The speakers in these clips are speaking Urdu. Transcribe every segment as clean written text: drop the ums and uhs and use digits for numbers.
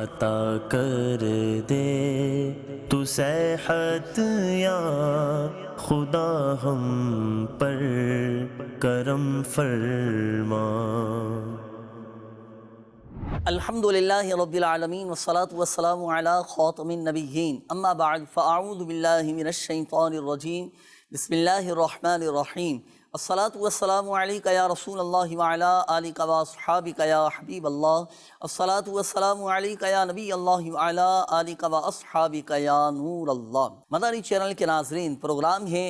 عطا کر دے تو صحت یا خدا ہم پر کرم فرما۔ الحمدللہ رب العالمین والصلاة والسلام علی خاتم النبیین، اما بعد فاعوذ باللہ من الشیطان الرجیم، بسم اللہ الرحمن الرحیم۔ الصلاة والسلام علیک یا رسول اللہ وعلی آلک واصحابک یا حبیب اللہ۔ الصلاة والسلام علیک یا نبی اللہ وعلی آلک واصحابک یا نور اللہ۔ مدنی چینل کے ناظرین، پروگرام ہے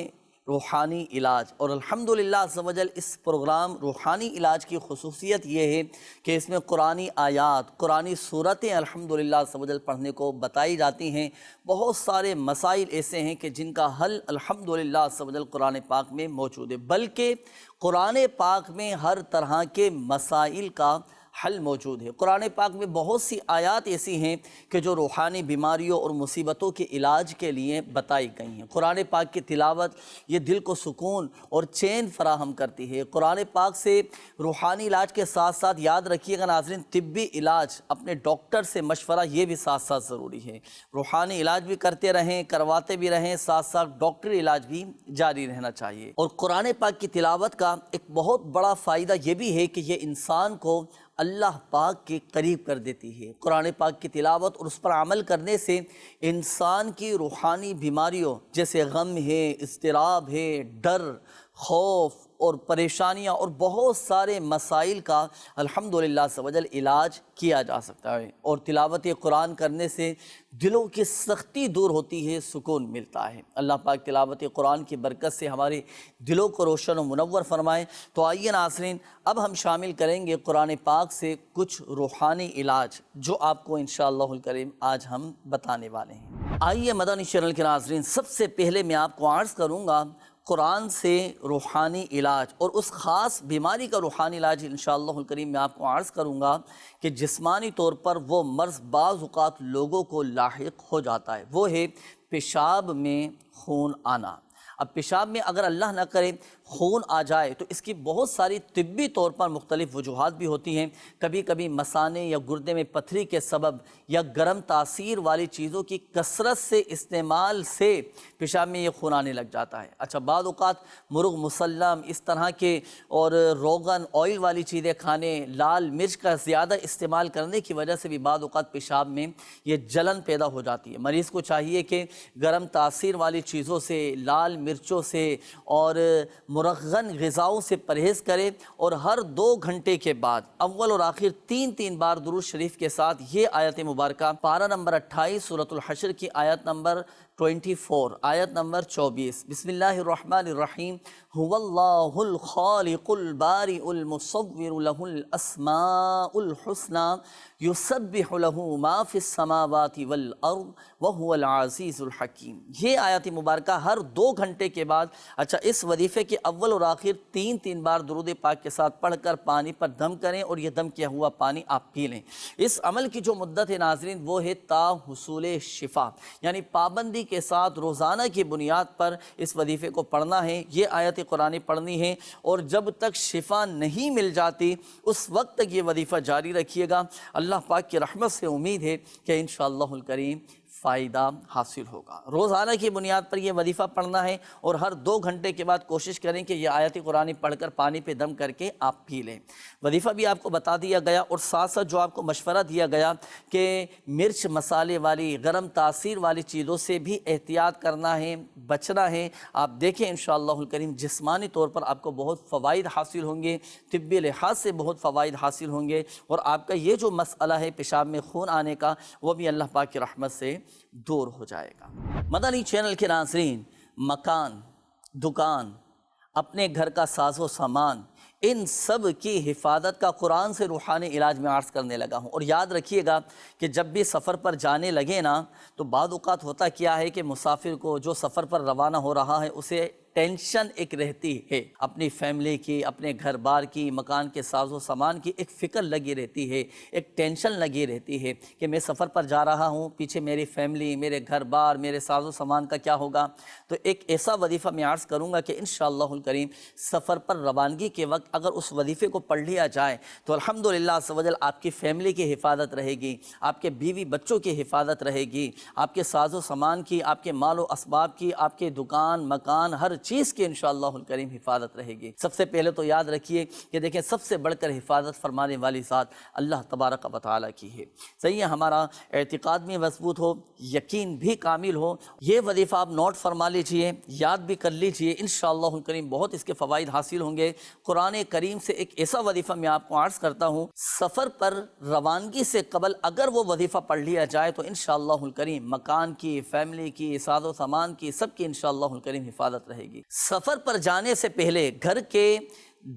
روحانی علاج، اور الحمدللہ عز و جل اس پروگرام روحانی علاج کی خصوصیت یہ ہے کہ اس میں قرآنی آیات، قرآنی صورتیں الحمدللہ عز و جل پڑھنے کو بتائی جاتی ہیں۔ بہت سارے مسائل ایسے ہیں کہ جن کا حل الحمدللہ عز و جل قرآن پاک میں موجود ہے، بلکہ قرآن پاک میں ہر طرح کے مسائل کا حل موجود ہے۔ قرآن پاک میں بہت سی آیات ایسی ہیں کہ جو روحانی بیماریوں اور مصیبتوں کے علاج کے لیے بتائی گئی ہیں۔ قرآن پاک کی تلاوت یہ دل کو سکون اور چین فراہم کرتی ہے۔ قرآن پاک سے روحانی علاج کے ساتھ ساتھ یاد رکھیے گا ناظرین، طبی علاج اپنے ڈاکٹر سے مشورہ یہ بھی ساتھ ساتھ ضروری ہے۔ روحانی علاج بھی کرتے رہیں، کرواتے بھی رہیں، ساتھ ساتھ ڈاکٹری علاج بھی جاری رہنا چاہیے۔ اور قرآن پاک کی تلاوت کا ایک بہت بڑا فائدہ یہ بھی ہے کہ یہ انسان کو اللہ پاک کے قریب کر دیتی ہے۔ قرآن پاک کی تلاوت اور اس پر عمل کرنے سے انسان کی روحانی بیماریوں جیسے غم ہے، اضطراب ہے، ڈر، خوف اور پریشانیاں اور بہت سارے مسائل کا الحمدللہ عز و جل علاج کیا جا سکتا ہے۔ اور تلاوت قرآن کرنے سے دلوں کی سختی دور ہوتی ہے، سکون ملتا ہے۔ اللہ پاک تلاوت قرآن کی برکت سے ہمارے دلوں کو روشن و منور فرمائے۔ تو آئیے ناظرین، اب ہم شامل کریں گے قرآن پاک سے کچھ روحانی علاج جو آپ کو انشاءاللہ الکریم آج ہم بتانے والے ہیں۔ آئیے مدنی چینل کے ناظرین، سب سے پہلے میں آپ کو عرض کروں گا قرآن سے روحانی علاج، اور اس خاص بیماری کا روحانی علاج انشاءاللہ الکریم میں آپ کو عرض کروں گا کہ جسمانی طور پر وہ مرض بعض اوقات لوگوں کو لاحق ہو جاتا ہے، وہ ہے پیشاب میں خون آنا۔ اب پیشاب میں اگر اللہ نہ کرے خون آ جائے تو اس کی بہت ساری طبی طور پر مختلف وجوہات بھی ہوتی ہیں۔ کبھی کبھی مثانے یا گردے میں پتھری کے سبب یا گرم تاثیر والی چیزوں کی کثرت سے استعمال سے پیشاب میں یہ خون آنے لگ جاتا ہے۔ اچھا، بعض اوقات مرغ مسلم اس طرح کے اور روغن آئل والی چیزیں کھانے، لال مرچ کا زیادہ استعمال کرنے کی وجہ سے بھی بعض اوقات پیشاب میں یہ جلن پیدا ہو جاتی ہے۔ مریض کو چاہیے کہ گرم تاثیر والی چیزوں سے، لال مرچوں سے اور مرغن غذاؤں سے پرہیز کرے، اور ہر 2 گھنٹے کے بعد اول اور آخر 3 بار درود شریف کے ساتھ یہ آیت مبارکہ پارہ نمبر 28 سورۃ الحشر کی آیت نمبر 24، آیت نمبر 24، بسم اللہ الرحمن الرحیم، هو اللہ الخالق البارئ المصور له الاسماء الحسنى یسبح له ما فی السماوات والارض وهو العزیز الحکیم۔ یہ آیت مبارکہ ہر 2 گھنٹے کے بعد، اچھا، اس وظیفے کے اول اور آخر 3 بار درود پاک کے ساتھ پڑھ کر پانی پر دم کریں، اور یہ دم کیا ہوا پانی آپ پی لیں۔ اس عمل کی جو مدت ہے ناظرین وہ ہے تا حصول شفا، یعنی پابندی کے ساتھ روزانہ کی بنیاد پر اس وظیفے کو پڑھنا ہے، یہ آیت قرآن پڑھنی ہے، اور جب تک شفا نہیں مل جاتی اس وقت تک یہ وظیفہ جاری رکھیے گا۔ اللہ پاک کی رحمت سے امید ہے کہ انشاءاللہ الکریم فائدہ حاصل ہوگا۔ روزانہ کی بنیاد پر یہ وظیفہ پڑھنا ہے، اور ہر 2 گھنٹے کے بعد کوشش کریں کہ یہ آیت قرآن پڑھ کر پانی پہ دم کر کے آپ پی لیں۔ وظیفہ بھی آپ کو بتا دیا گیا، اور ساتھ ساتھ جو آپ کو مشورہ دیا گیا کہ مرچ مسالے والی گرم تاثیر والی چیزوں سے بھی احتیاط کرنا ہے، بچنا ہے۔ آپ دیکھیں انشاءاللہ الکریم جسمانی طور پر آپ کو بہت فوائد حاصل ہوں گے، طبی لحاظ سے بہت فوائد حاصل ہوں گے، اور آپ کا یہ جو مسئلہ ہے پیشاب میں خون آنے کا وہ بھی اللہ پاک کی رحمت سے دور ہو جائے گا۔ مدنی چینل کے ناظرین، مکان، دکان، اپنے گھر کا ساز و سامان، ان سب کی حفاظت کا قرآن سے روحانی علاج میں عرض کرنے لگا ہوں۔ اور یاد رکھیے گا کہ جب بھی سفر پر جانے لگے نا، تو بعض اوقات ہوتا کیا ہے کہ مسافر کو جو سفر پر روانہ ہو رہا ہے اسے ٹینشن ایک رہتی ہے، اپنی فیملی کی، اپنے گھر بار کی، مکان کے ساز و سامان کی ایک فکر لگی رہتی ہے، ایک ٹینشن لگی رہتی ہے کہ میں سفر پر جا رہا ہوں، پیچھے میری فیملی، میرے گھر بار، میرے ساز و سامان کا کیا ہوگا۔ تو ایک ایسا وظیفہ میں عرض کروں گا کہ انشاءاللہ الکریم سفر پر روانگی کے وقت اگر اس وظیفے کو پڑھ لیا جائے تو الحمدللہ عز و جل آپ کی فیملی کی حفاظت رہے گی، آپ کے بیوی بچوں کی حفاظت رہے گی، آپ کے ساز و سامان کی، آپ کے مال و اسباب کی، آپ کے دکان مکان ہر چیز کی انشاءاللہ الکریم حفاظت رہے گی۔ سب سے پہلے تو یاد رکھیے کہ دیکھیں سب سے بڑھ کر حفاظت فرمانے والی ذات اللہ تبارک و تعالیٰ کی ہے۔ صحیح ہے، ہمارا اعتقاد بھی مضبوط ہو، یقین بھی کامل ہو۔ یہ وظیفہ آپ نوٹ فرما لیجئے، یاد بھی کر لیجئے، انشاءاللہ الکریم بہت اس کے فوائد حاصل ہوں گے۔ قرآن کریم سے ایک ایسا وظیفہ میں آپ کو عرض کرتا ہوں، سفر پر روانگی سے قبل اگر وہ وظیفہ پڑھ لیا جائے تو انشاءاللہ الکریم مکان کی، فیملی کی، ساز و سامان کی، سب کی انشاءاللہ الکریم حفاظت رہے گی۔ سفر پر جانے سے پہلے گھر کے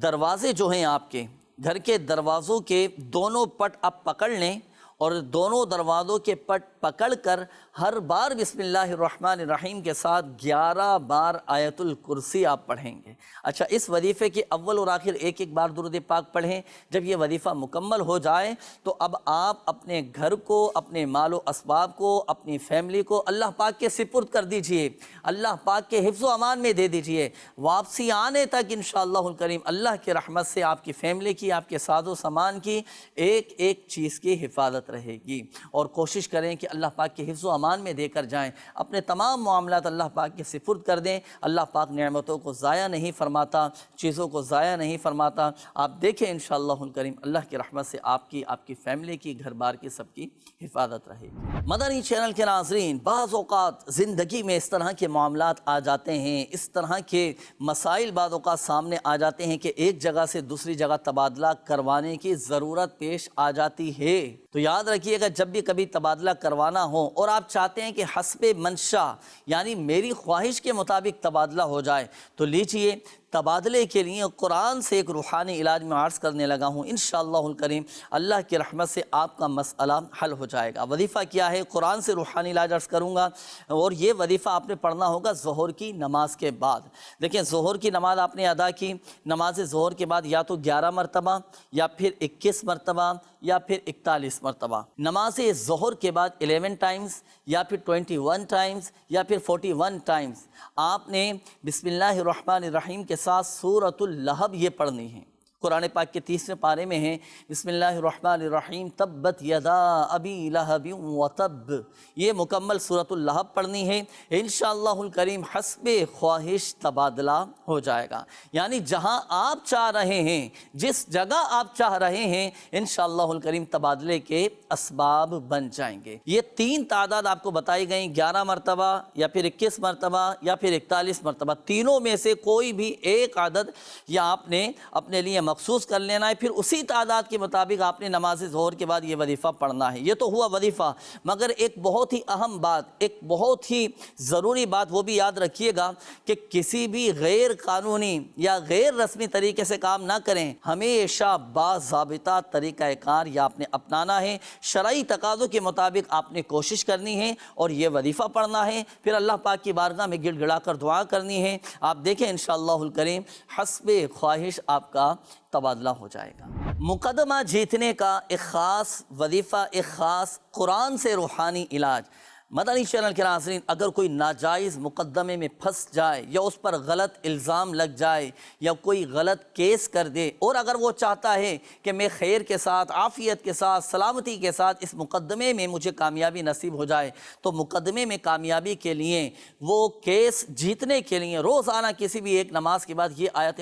دروازے جو ہیں، آپ کے گھر کے دروازوں کے دونوں پٹ آپ پکڑ لیں اور دونوں دروازوں کے پٹ پکڑ کر ہر بار بسم اللہ الرحمن الرحیم کے ساتھ 11 بار آیت الکرسی آپ پڑھیں گے۔ اچھا، اس وظیفے کے اول اور آخر ایک ایک بار درود پاک پڑھیں۔ جب یہ وظیفہ مکمل ہو جائے تو اب آپ اپنے گھر کو، اپنے مال و اسباب کو، اپنی فیملی کو اللہ پاک کے سپرد کر دیجئے، اللہ پاک کے حفظ و امان میں دے دیجئے۔ واپسی آنے تک انشاءاللہ الکریم اللہ کی رحمت سے آپ کی فیملی کی، آپ کے ساز و سامان کی ایک ایک چیز کی حفاظت رہے گی۔ اور کوشش کریں کہ اللہ پاک کے حفظ و امان میں دے کر جائیں، اپنے تمام معاملات اللہ پاک کے سپرد کر دیں۔ اللہ پاک نعمتوں کو ضائع نہیں فرماتا، چیزوں کو ضائع نہیں فرماتا۔ آپ دیکھیں انشاءاللہ الکریم اللہ کی رحمت سے آپ کی فیملی کی، گھر بار کی، سب کی حفاظت رہے گی۔ مدنی چینل کے ناظرین، بعض اوقات زندگی میں اس طرح کے معاملات آ جاتے ہیں، اس طرح کے مسائل بعض اوقات سامنے آ جاتے ہیں کہ ایک جگہ سے دوسری جگہ تبادلہ کروانے کی ضرورت پیش آ جاتی ہے۔ تو یاد رکھیے گا، جب بھی کبھی تبادلہ کروانا ہو اور آپ چاہتے ہیں کہ حسب منشا یعنی میری خواہش کے مطابق تبادلہ ہو جائے تو لیجئے، تبادلے کے لیے قرآن سے ایک روحانی علاج میں عرض کرنے لگا ہوں۔ انشاءاللہ الکریم اللہ کی رحمت سے آپ کا مسئلہ حل ہو جائے گا۔ وظیفہ کیا ہے؟ قرآن سے روحانی علاج عرض کروں گا، اور یہ وظیفہ آپ نے پڑھنا ہوگا ظہر کی نماز کے بعد۔ دیکھیں، ظہر کی نماز آپ نے ادا کی، نماز ظہر کے بعد یا تو 11 مرتبہ یا پھر 21 مرتبہ یا پھر 41 مرتبہ، نماز ظہر کے بعد 11 ٹائمز یا پھر 21 ٹائمز یا پھر 41 ٹائمز آپ نے بسم اللہ الرحمن الرحیم کے ساتھ سورۃ اللہب یہ پڑھنی ہے۔ قرآن پاک کے 30ویں پارے میں ہے، بسم اللہ الرحمن الرحیم تبت یدا ابی لہب وتب، یہ مکمل سورۃ اللہب پڑھنی ہے۔ انشاءاللہ الکریم حسب خواہش تبادلہ ہو جائے گا، یعنی جہاں آپ چاہ رہے ہیں، جس جگہ آپ چاہ رہے ہیں، انشاءاللہ الکریم تبادلے کے اسباب بن جائیں گے۔ یہ 3 تعداد آپ کو بتائی گئیں، 11 مرتبہ یا پھر 21 مرتبہ یا پھر 41 مرتبہ، تینوں میں سے کوئی بھی ایک عدد یا آپ نے اپنے لیے مخصوص کر لینا ہے، پھر اسی تعداد کے مطابق آپ نے نماز ظہر کے بعد یہ وظیفہ پڑھنا ہے۔ یہ تو ہوا وظیفہ، مگر ایک بہت ہی اہم بات، ایک بہت ہی ضروری بات وہ بھی یاد رکھیے گا کہ کسی بھی غیر قانونی یا غیر رسمی طریقے سے کام نہ کریں، ہمیشہ باضابطہ طریقہ کار یہ آپ نے اپنانا ہے، شرعی تقاضوں کے مطابق آپ نے کوشش کرنی ہے اور یہ وظیفہ پڑھنا ہے، پھر اللہ پاک کی بارگاہ میں گڑ گڑا کر دعا کرنی ہے۔ آپ دیکھیں انشاءاللہ الکریم حسب خواہش آپ کا تبادلہ ہو جائے گا۔ مقدمہ جیتنے کا ایک خاص وظیفہ، ایک خاص قرآن سے روحانی علاج۔ مدنی چینل کے ناظرین، اگر کوئی ناجائز مقدمے میں پھنس جائے یا اس پر غلط الزام لگ جائے یا کوئی غلط کیس کر دے، اور اگر وہ چاہتا ہے کہ میں خیر کے ساتھ، عافیت کے ساتھ، سلامتی کے ساتھ اس مقدمے میں مجھے کامیابی نصیب ہو جائے، تو مقدمے میں کامیابی کے لیے، وہ کیس جیتنے کے لیے روزانہ کسی بھی ایک نماز کے بعد یہ آیت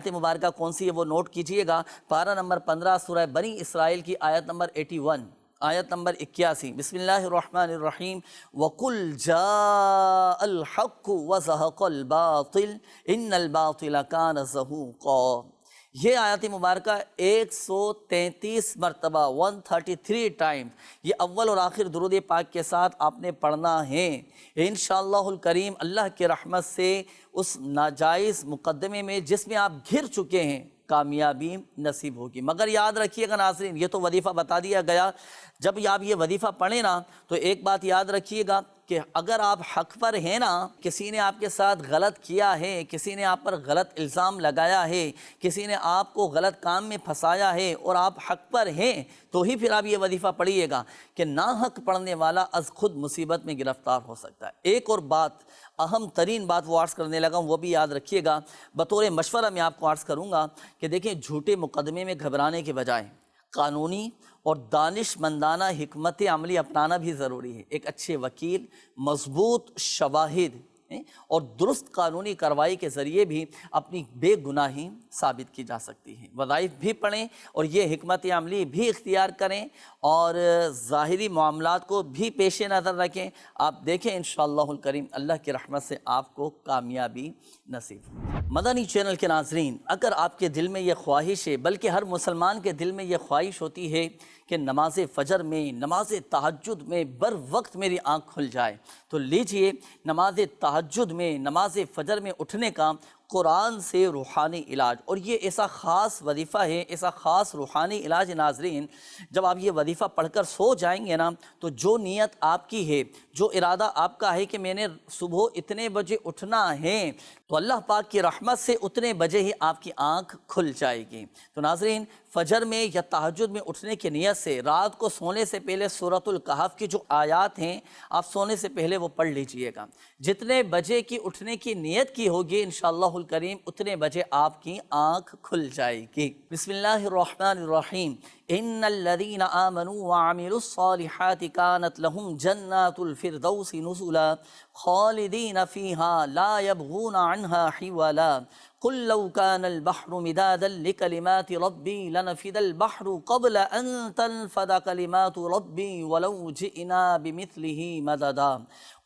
مبارکہ کون سی ہے وہ نوٹ کیجئے گا۔ پارہ نمبر 15 سورہ بنی اسرائیل کی آیت نمبر 81، آیت نمبر 81، بسم اللہ الرحمن الرحیم وَقُلْ جَاءَ الْحَقُّ وَزَهَقَ الْبَاطِلُ إِنَّ الْبَاطِلَ كَانَ زَهُوقًا۔ یہ آیت مبارکہ 133 مرتبہ 133 ٹائم یہ اول اور آخر درود پاک کے ساتھ آپ نے پڑھنا ہے۔ انشاءاللہ الکریم اللہ کی رحمت سے اس ناجائز مقدمے میں جس میں آپ گھر چکے ہیں کامیابی نصیب ہوگی۔ مگر یاد رکھیے گا ناظرین، یہ تو وظیفہ بتا دیا گیا، جب آپ یہ وظیفہ پڑھیں نا تو ایک بات یاد رکھیے گا، کہ اگر آپ حق پر ہیں نا، کسی نے آپ کے ساتھ غلط کیا ہے، کسی نے آپ پر غلط الزام لگایا ہے، کسی نے آپ کو غلط کام میں پھنسایا ہے اور آپ حق پر ہیں، تو ہی پھر آپ یہ وظیفہ پڑھیے گا کہ ناحق پڑھنے والا از خود مصیبت میں گرفتار ہو سکتا ہے۔ ایک اور بات، اہم ترین بات وہ عرض کرنے لگا ہوں، وہ بھی یاد رکھیے گا، بطور مشورہ میں آپ کو عرض کروں گا کہ دیکھیں، جھوٹے مقدمے میں گھبرانے کے بجائے قانونی اور دانش مندانہ حکمت عملی اپنانا بھی ضروری ہے۔ ایک اچھے وکیل، مضبوط شواہد اور درست قانونی کارروائی کے ذریعے بھی اپنی بے گناہی ثابت کی جا سکتی ہے۔ وظائف بھی پڑھیں اور یہ حکمت عملی بھی اختیار کریں اور ظاہری معاملات کو بھی پیش نظر رکھیں۔ آپ دیکھیں انشاءاللہ الکریم اللہ کی رحمت سے آپ کو کامیابی نصیب۔ مدنی چینل کے ناظرین، اگر آپ کے دل میں یہ خواہش ہے، بلکہ ہر مسلمان کے دل میں یہ خواہش ہوتی ہے کہ نماز فجر میں، نماز تہجد میں بر وقت میری آنکھ کھل جائے، تو لیجئے نماز تہجد میں، نماز فجر میں اٹھنے کا قرآن سے روحانی علاج۔ اور یہ ایسا خاص وظیفہ ہے، ایسا خاص روحانی علاج ناظرین، جب آپ یہ وظیفہ پڑھ کر سو جائیں گے نا، تو جو نیت آپ کی ہے، جو ارادہ آپ کا ہے کہ میں نے صبح اتنے بجے اٹھنا ہے، تو اللہ پاک کی رحمت سے اتنے بجے ہی آپ کی آنکھ کھل جائے گی۔ تو ناظرین، فجر میں یا تہجد میں اٹھنے کی نیت سے رات کو سونے سے پہلے سورۃ الکہف کی جو آیات ہیں، آپ سونے سے پہلے وہ پڑھ لیجئے گا۔ جتنے بجے کی اٹھنے کی نیت کی ہوگی انشاءاللہ الکریم، اتنے بجے آپ کی آنکھ کھل جائے گی۔ بسم اللہ الرحمن الرحیم۔ ان الذین آمنوا وعملوا الصالحات كانت لهم جنات الفردوس نزلا خالدین فیہا لا یبغون عنہا حولا قل لو كان البحر مدادا لكلمات ربي لنفد البحر قبل أن تنفد كلمات ربي ولو جئنا بمثله مددا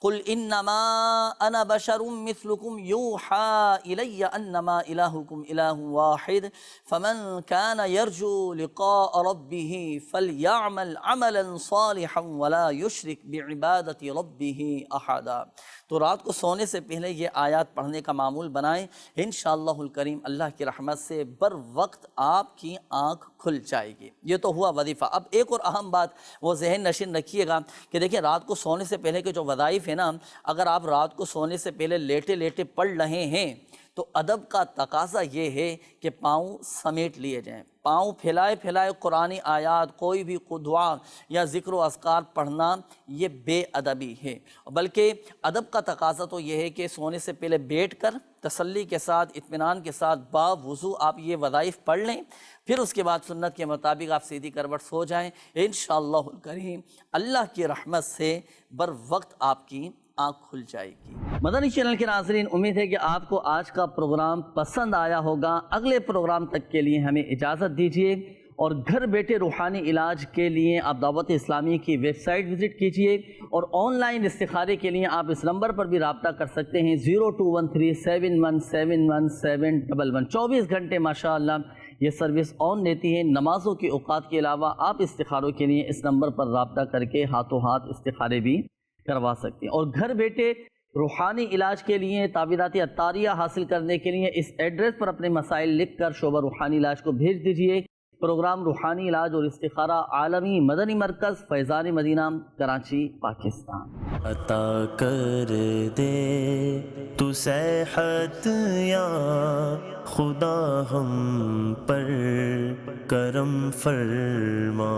قل إنما أنا بشر مثلكم يوحى إلي أنما إلهكم إله واحد فمن كان يرجو لقاء ربه فليعمل عملا صالحا ولا يشرك بعبادة ربه أحدا۔ تو رات کو سونے سے پہلے یہ آیات پڑھنے کا معمول بنائیں، انشاءاللہ الکریم اللہ کی رحمت سے بر وقت آپ کی آنکھ کھل جائے گی۔ یہ تو ہوا وظیفہ۔ اب ایک اور اہم بات وہ ذہن نشین رکھیے گا کہ دیکھیں، رات کو سونے سے پہلے کے جو وظائف ہیں نا، اگر آپ رات کو سونے سے پہلے لیٹے لیٹے پڑھ رہے ہیں تو ادب کا تقاضا یہ ہے کہ پاؤں سمیٹ لیے جائیں۔ پاؤں پھیلائے پھیلائے قرآنی آیات، کوئی بھی دعا یا ذکر و اذکار پڑھنا، یہ بے ادبی ہے۔ بلکہ ادب کا تقاضا تو یہ ہے کہ سونے سے پہلے بیٹھ کر تسلی کے ساتھ، اطمینان کے ساتھ باوضو آپ یہ وظائف پڑھ لیں، پھر اس کے بعد سنت کے مطابق آپ سیدھی کروٹ سو جائیں۔ انشاءاللہ الکریم اللہ کی رحمت سے بر وقت آپ کی آنکھ کھل جائے گی۔ مدنی چینل کے ناظرین، امید ہے کہ آپ کو آج کا پروگرام پسند آیا ہوگا۔ اگلے پروگرام تک کے لیے ہمیں اجازت دیجیے، اور گھر بیٹھے روحانی علاج کے لیے آپ دعوت اسلامی کی ویب سائٹ وزٹ کیجیے، اور آن لائن استخارے کے لیے آپ اس نمبر پر بھی رابطہ کر سکتے ہیں 0213717111 24 گھنٹے ماشاءاللہ یہ سروس آن رہتی ہے۔ نمازوں کے اوقات کے علاوہ آپ استخاروں کے لیے اس نمبر پر رابطہ کر کے ہاتھوں ہاتھ استخارے بھی کروا سکتے ہیں۔ اور گھر بیٹھے روحانی علاج کے لیے تعویذات عطاریہ حاصل کرنے کے لیے اس ایڈریس پر اپنے مسائل لکھ کر شعبہ روحانی علاج کو بھیج دیجیے۔ پروگرام روحانی علاج اور استخارہ عالمی مدنی مرکز فیضان مدینہ کراچی پاکستان۔ عطا کر دے تو صحت یا خدا ہم پر کرم فرما۔